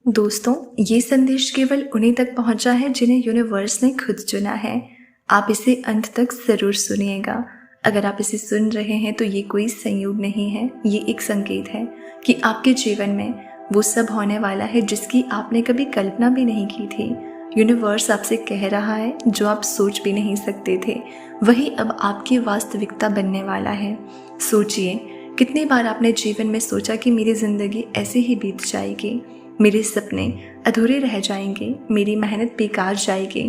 दोस्तों, ये संदेश केवल उन्हीं तक पहुंचा है जिन्हें यूनिवर्स ने खुद चुना है। आप इसे अंत तक ज़रूर सुनिएगा। अगर आप इसे सुन रहे हैं तो ये कोई संयोग नहीं है, ये एक संकेत है कि आपके जीवन में वो सब होने वाला है जिसकी आपने कभी कल्पना भी नहीं की थी। यूनिवर्स आपसे कह रहा है जो आप सोच भी नहीं सकते थे, वही अब आपकी वास्तविकता बनने वाला है। सोचिए, कितनी बार आपने जीवन में सोचा कि मेरी ज़िंदगी ऐसे ही बीत जाएगी, मेरे सपने अधूरे रह जाएंगे, मेरी मेहनत बेकार जाएगी।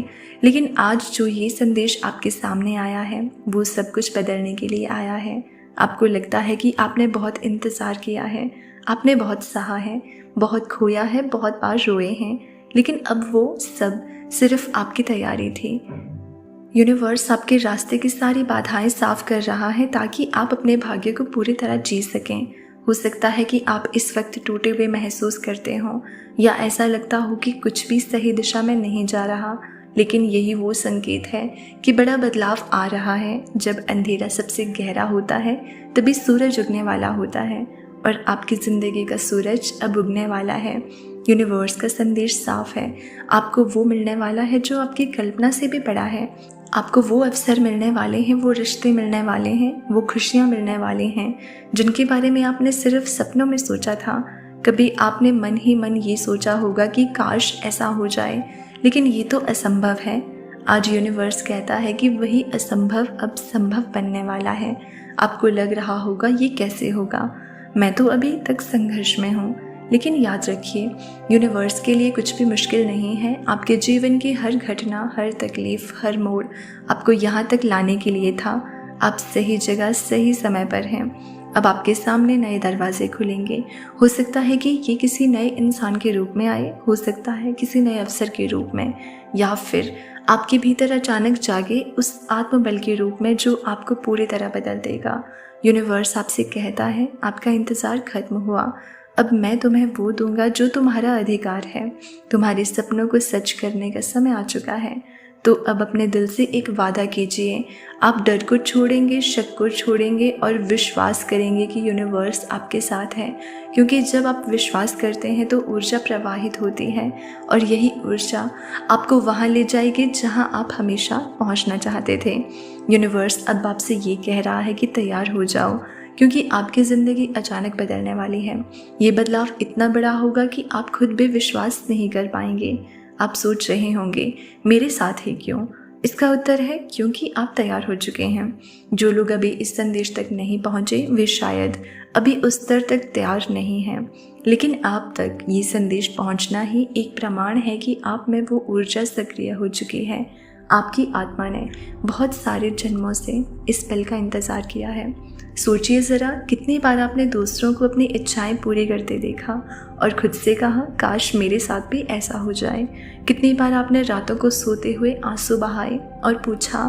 लेकिन आज जो ये संदेश आपके सामने आया है वो सब कुछ बदलने के लिए आया है। आपको लगता है कि आपने बहुत इंतज़ार किया है, आपने बहुत सहा है, बहुत खोया है, बहुत बार रोए हैं, लेकिन अब वो सब सिर्फ आपकी तैयारी थी। यूनिवर्स आपके रास्ते की सारी बाधाएं साफ कर रहा है ताकि आप अपने भाग्य को पूरी तरह जी सकें। हो सकता है कि आप इस वक्त टूटे हुए महसूस करते हों या ऐसा लगता हो कि कुछ भी सही दिशा में नहीं जा रहा, लेकिन यही वो संकेत है कि बड़ा बदलाव आ रहा है। जब अंधेरा सबसे गहरा होता है तभी सूरज उगने वाला होता है और आपकी ज़िंदगी का सूरज अब उगने वाला है। यूनिवर्स का संदेश साफ है, आपको वो मिलने वाला है जो आपकी कल्पना से भी बड़ा है। आपको वो अवसर मिलने वाले हैं, वो रिश्ते मिलने वाले हैं, वो खुशियाँ मिलने वाले हैं जिनके बारे में आपने सिर्फ सपनों में सोचा था। कभी आपने मन ही मन ये सोचा होगा कि काश ऐसा हो जाए, लेकिन ये तो असंभव है। आज यूनिवर्स कहता है कि वही असंभव अब संभव बनने वाला है। आपको लग रहा होगा ये कैसे होगा, मैं तो अभी तक संघर्ष में हूँ, लेकिन याद रखिए, यूनिवर्स के लिए कुछ भी मुश्किल नहीं है। आपके जीवन की हर घटना, हर तकलीफ, हर मोड़ आपको यहाँ तक लाने के लिए था। आप सही जगह सही समय पर हैं। अब आपके सामने नए दरवाजे खुलेंगे। हो सकता है कि ये किसी नए इंसान के रूप में आए, हो सकता है किसी नए अवसर के रूप में, या फिर आपके भीतर अचानक जागे उस आत्मबल के रूप में जो आपको पूरी तरह बदल देगा। यूनिवर्स आपसे कहता है, आपका इंतज़ार खत्म हुआ, अब मैं तुम्हें वो दूंगा जो तुम्हारा अधिकार है। तुम्हारे सपनों को सच करने का समय आ चुका है। तो अब अपने दिल से एक वादा कीजिए, आप डर को छोड़ेंगे, शक को छोड़ेंगे और विश्वास करेंगे कि यूनिवर्स आपके साथ है। क्योंकि जब आप विश्वास करते हैं तो ऊर्जा प्रवाहित होती है और यही ऊर्जा आपको वहाँ ले जाएगी जहाँ आप हमेशा पहुँचना चाहते थे। यूनिवर्स अब आपसे ये कह रहा है कि तैयार हो जाओ, क्योंकि आपकी ज़िंदगी अचानक बदलने वाली है। ये बदलाव इतना बड़ा होगा कि आप खुद भी विश्वास नहीं कर पाएंगे। आप सोच रहे होंगे, मेरे साथ ही क्यों? इसका उत्तर है क्योंकि आप तैयार हो चुके हैं। जो लोग अभी इस संदेश तक नहीं पहुँचे वे शायद अभी उस स्तर तक तैयार नहीं हैं, लेकिन आप तक ये संदेश पहुँचना ही एक प्रमाण है कि आप में वो ऊर्जा सक्रिय हो चुकी है। आपकी आत्मा ने बहुत सारे जन्मों से इस पल का इंतज़ार किया है। सोचिए ज़रा, कितनी बार आपने दूसरों को अपनी इच्छाएं पूरी करते देखा और खुद से कहा, काश मेरे साथ भी ऐसा हो जाए। कितनी बार आपने रातों को सोते हुए आंसू बहाए और पूछा,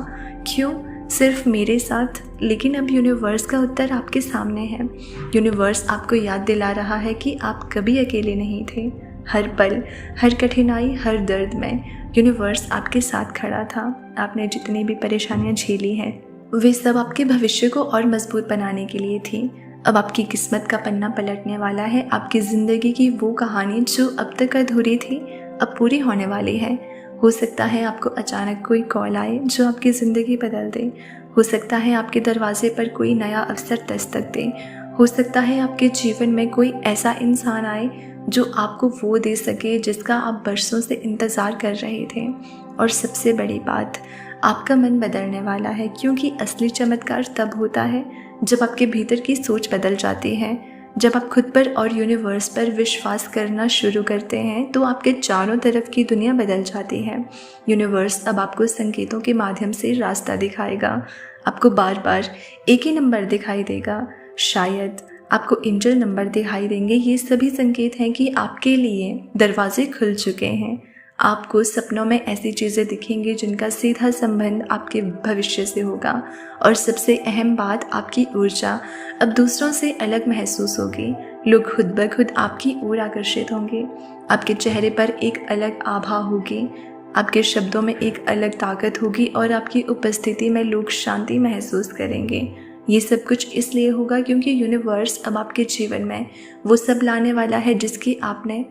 क्यों सिर्फ मेरे साथ? लेकिन अब यूनिवर्स का उत्तर आपके सामने है। यूनिवर्स आपको याद दिला रहा है कि आप कभी अकेले नहीं थे। हर पल, हर कठिनाई, हर दर्द में यूनिवर्स आपके साथ खड़ा था। आपने जितनी भी परेशानियां झेली हैं वे सब आपके भविष्य को और मजबूत बनाने के लिए थी। अब आपकी किस्मत का पन्ना पलटने वाला है। आपकी ज़िंदगी की वो कहानी जो अब तक अधूरी थी अब पूरी होने वाली है। हो सकता है आपको अचानक कोई कॉल आए जो आपकी ज़िंदगी बदल दे। हो सकता है आपके दरवाजे पर कोई नया अवसर दस्तक दे। हो सकता है आपके जीवन में कोई ऐसा इंसान आए जो आपको वो दे सके जिसका आप बरसों से इंतज़ार कर रहे थे। और सबसे बड़ी बात, आपका मन बदलने वाला है, क्योंकि असली चमत्कार तब होता है जब आपके भीतर की सोच बदल जाती है। जब आप खुद पर और यूनिवर्स पर विश्वास करना शुरू करते हैं तो आपके चारों तरफ की दुनिया बदल जाती है। यूनिवर्स अब आपको संकेतों के माध्यम से रास्ता दिखाएगा। आपको बार बार एक ही नंबर दिखाई देगा, शायद आपको एंजल नंबर दिखाई देंगे। ये सभी संकेत हैं कि आपके लिए दरवाजे खुल चुके हैं। आपको सपनों में ऐसी चीज़ें दिखेंगी जिनका सीधा संबंध आपके भविष्य से होगा। और सबसे अहम बात, आपकी ऊर्जा अब दूसरों से अलग महसूस होगी। लोग खुद ब खुद आपकी ओर आकर्षित होंगे। आपके चेहरे पर एक अलग आभा होगी, आपके शब्दों में एक अलग ताकत होगी और आपकी उपस्थिति में लोग शांति महसूस करेंगे। ये सब कुछ इसलिए होगा क्योंकि यूनिवर्स अब आपके जीवन में वो सब लाने वाला है जिसकी आपने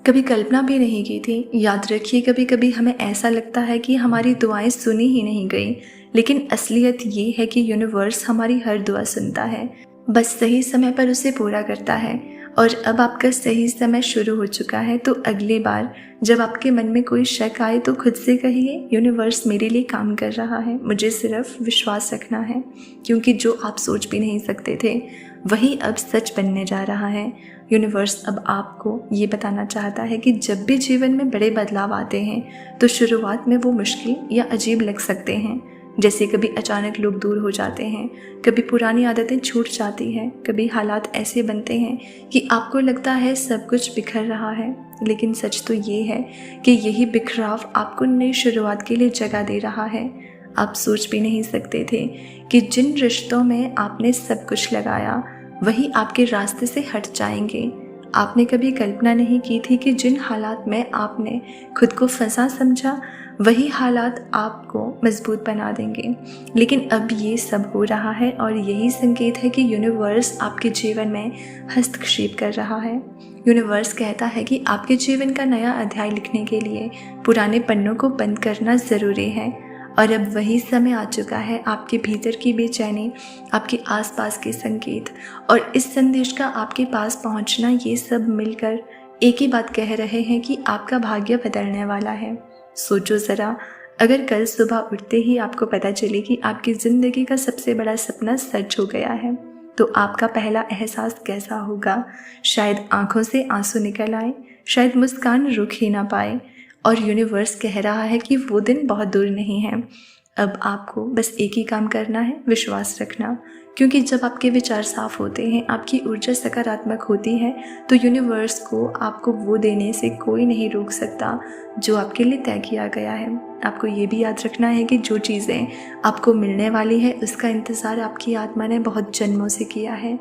कभी कल्पना भी नहीं की थी। याद रखिए, कभी कभी हमें ऐसा लगता है कि हमारी दुआएं सुनी ही नहीं गई, लेकिन असलियत ये है कि यूनिवर्स हमारी हर दुआ सुनता है, बस सही समय पर उसे पूरा करता है। और अब आपका सही समय शुरू हो चुका है, तो अगली बार जब आपके मन में कोई शक आए तो खुद से कहिए, यूनिवर्स मेरे लिए काम कर रहा है, मुझे सिर्फ विश्वास रखना है। क्योंकि जो आप सोच भी नहीं सकते थे वही अब सच बनने जा रहा है। यूनिवर्स अब आपको ये बताना चाहता है कि जब भी जीवन में बड़े बदलाव आते हैं तो शुरुआत में वो मुश्किल या अजीब लग सकते हैं। जैसे कभी अचानक लोग दूर हो जाते हैं, कभी पुरानी आदतें छूट जाती हैं, कभी हालात ऐसे बनते हैं कि आपको लगता है सब कुछ बिखर रहा है। लेकिन सच तो ये है कि यही बिखराव आपको नई शुरुआत के लिए जगह दे रहा है। आप सोच भी नहीं सकते थे कि जिन रिश्तों में आपने सब कुछ लगाया वही आपके रास्ते से हट जाएंगे। आपने कभी कल्पना नहीं की थी कि जिन हालात में आपने खुद को फंसा समझा वही हालात आपको मजबूत बना देंगे। लेकिन अब ये सब हो रहा है और यही संकेत है कि यूनिवर्स आपके जीवन में हस्तक्षेप कर रहा है। यूनिवर्स कहता है कि आपके जीवन का नया अध्याय लिखने के लिए पुराने पन्नों को बंद करना ज़रूरी है। और अब वही समय आ चुका है। आपके भीतर की बेचैनी, आपके आसपास के संकेत और इस संदेश का आपके पास पहुंचना, ये सब मिलकर एक ही बात कह रहे हैं कि आपका भाग्य बदलने वाला है। सोचो ज़रा, अगर कल सुबह उठते ही आपको पता चले कि आपकी ज़िंदगी का सबसे बड़ा सपना सच हो गया है, तो आपका पहला एहसास कैसा होगा? शायद आंखों से आंसू निकल आए, शायद मुस्कान रुक ही ना पाए। और यूनिवर्स कह रहा है कि वो दिन बहुत दूर नहीं है। अब आपको बस एक ही काम करना है, विश्वास रखना। क्योंकि जब आपके विचार साफ होते हैं, आपकी ऊर्जा सकारात्मक होती है, तो यूनिवर्स को आपको वो देने से कोई नहीं रोक सकता जो आपके लिए तय किया गया है। आपको ये भी याद रखना है कि जो चीज़ें आपको मिलने वाली है उसका इंतज़ार आपकी आत्मा ने बहुत जन्मों से किया है।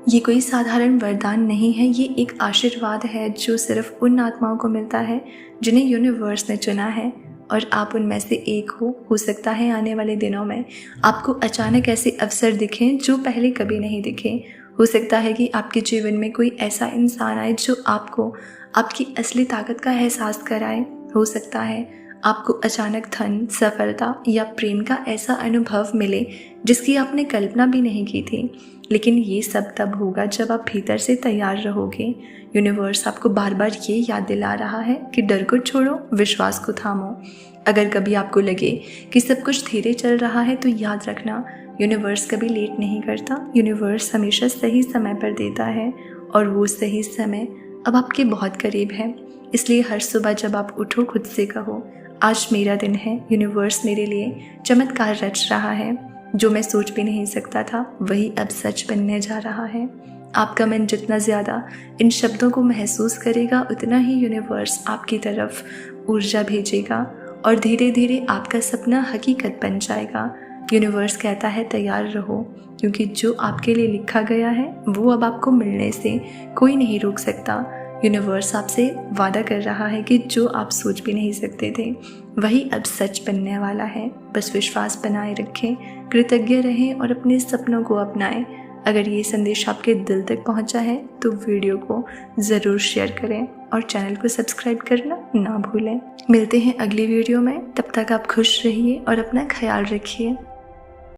ये कोई साधारण वरदान नहीं है, ये एक आशीर्वाद है जो सिर्फ उन आत्माओं को मिलता है जिन्हें यूनिवर्स ने चुना है। और आप उनमें से एक हो सकता है आने वाले दिनों में आपको अचानक ऐसे अवसर दिखें जो पहले कभी नहीं दिखे। हो सकता है कि आपके जीवन में कोई ऐसा इंसान आए जो आपको आपकी असली ताकत का एहसास कराए। हो सकता है आपको अचानक धन, सफलता या प्रेम का ऐसा अनुभव मिले जिसकी आपने कल्पना भी नहीं की थी। लेकिन ये सब तब होगा जब आप भीतर से तैयार रहोगे। यूनिवर्स आपको बार बार ये याद दिला रहा है कि डर को छोड़ो, विश्वास को थामो। अगर कभी आपको लगे कि सब कुछ धीरे चल रहा है तो याद रखना, यूनिवर्स कभी लेट नहीं करता। यूनिवर्स हमेशा सही समय पर देता है और वो सही समय अब आपके बहुत करीब है। इसलिए हर सुबह जब आप उठो, खुद से कहो, आज मेरा दिन है, यूनिवर्स मेरे लिए चमत्कार रच रहा है। जो मैं सोच भी नहीं सकता था वही अब सच बनने जा रहा है। आपका मन जितना ज़्यादा इन शब्दों को महसूस करेगा, उतना ही यूनिवर्स आपकी तरफ ऊर्जा भेजेगा और धीरे धीरे आपका सपना हकीकत बन जाएगा। यूनिवर्स कहता है तैयार रहो, क्योंकि जो आपके लिए लिखा गया है वो अब आपको मिलने से कोई नहीं रोक सकता। यूनिवर्स आपसे वादा कर रहा है कि जो आप सोच भी नहीं सकते थे वही अब सच बनने वाला है। बस विश्वास बनाए रखें, कृतज्ञ रहें और अपने सपनों को अपनाएं। अगर ये संदेश आपके दिल तक पहुंचा है तो वीडियो को ज़रूर शेयर करें और चैनल को सब्सक्राइब करना ना भूलें। मिलते हैं अगली वीडियो में, तब तक आप खुश रहिए और अपना ख्याल रखिए।